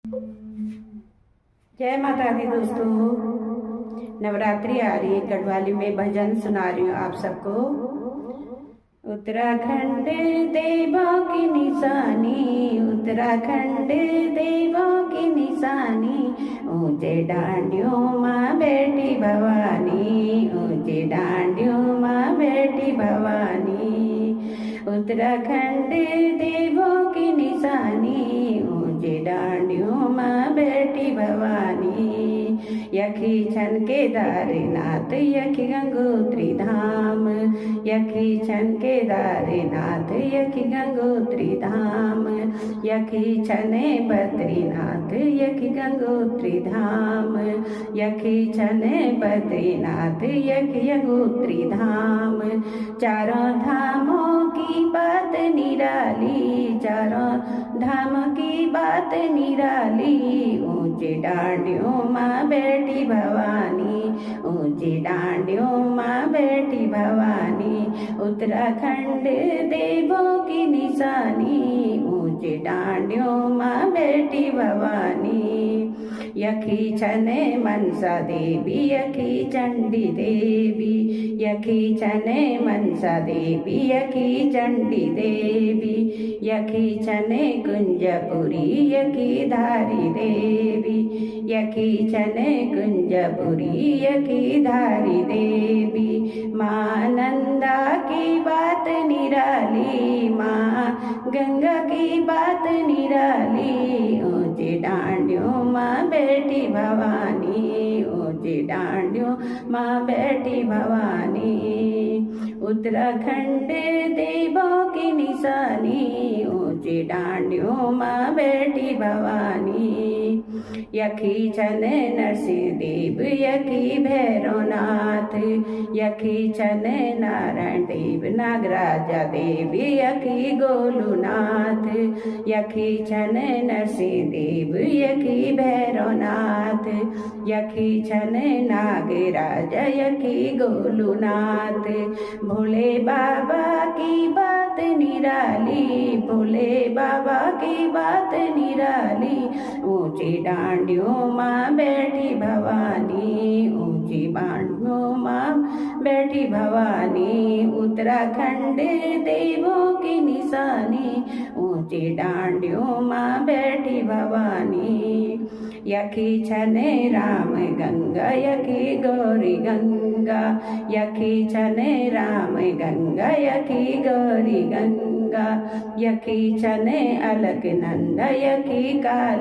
जय माता दी दोस्तों। नवरात्रि आ रही है, गढ़वाली में भजन सुना रही हूँ आप सबको। उत्तराखंड देवों की निशानी, उत्तराखंड देवों की निशानी, ऊंचे डांडियों माँ बेटी भवानी, ऊंचे डांडियों माँ बेटी भवानी। उत्तराखंड देवों की निशानी, ऊंचे डांडियों माँ बेटी भवानी। यखी छन केदारनाथ यखी गंगोत्री धाम, यखी छन केदारनाथ यखी गंगोत्री धाम, यखी छने बद्रीनाथ यखी गंगोत्री धाम, यखी छने बद्रीनाथ यखी गंगोत्री धाम। चारों धामों की बात निराली, चारों धाम की बात निराली, ऊंचे डांडियों माँ बेटी भवानी, ऊंची डांडियों माँ बेटी भवानी। उत्तराखंड देवों की निशानी, ऊंचे डांडियों माँ बेटी भवानी। यखी छने मनसा देवी यखी चंडी देवी, यखी छने मनसा देवी यखी चंडी देवी, यखी छने कुंजपुरी यखी धारी देवी, यखी छने कुंजपुरी यखी धारी देवी। माँ नंदा की बात निराली, माँ गंगा की बात निराली, ऊंचे डांडियों माँ बेटी भवानी, ऊंचे डांडियों माँ बेटी भवानी। उत्तराखंड देवों की निशानी, ऊंचे डांडियों माँ बेटी भवानी। यखी छने नरसिंह देव यखी भैरवनाथ, यखी छने नारायण देव नागराजा देव यखी गोलूनाथ, यखी छने नरसिंह देव यखी भैरवनाथ, यखी छने नागराज यखी गोलूनाथ। भोले बाबा की बात निराली, भोले बाबा की बात निराली, ऊंची डांडियों माँ बेटी भवानी, ऊंची डांडियों माँ बेटी भवानी। उत्तराखंड देवों की निशानी, ऊंची डांडियों माँ बेटी भवानी। यखी छने राम गंगा यखी गौरी गंगा, यखी छने राम गंगा यखी गौरी गंगा, यखी छने अलकनंदा यखी काली।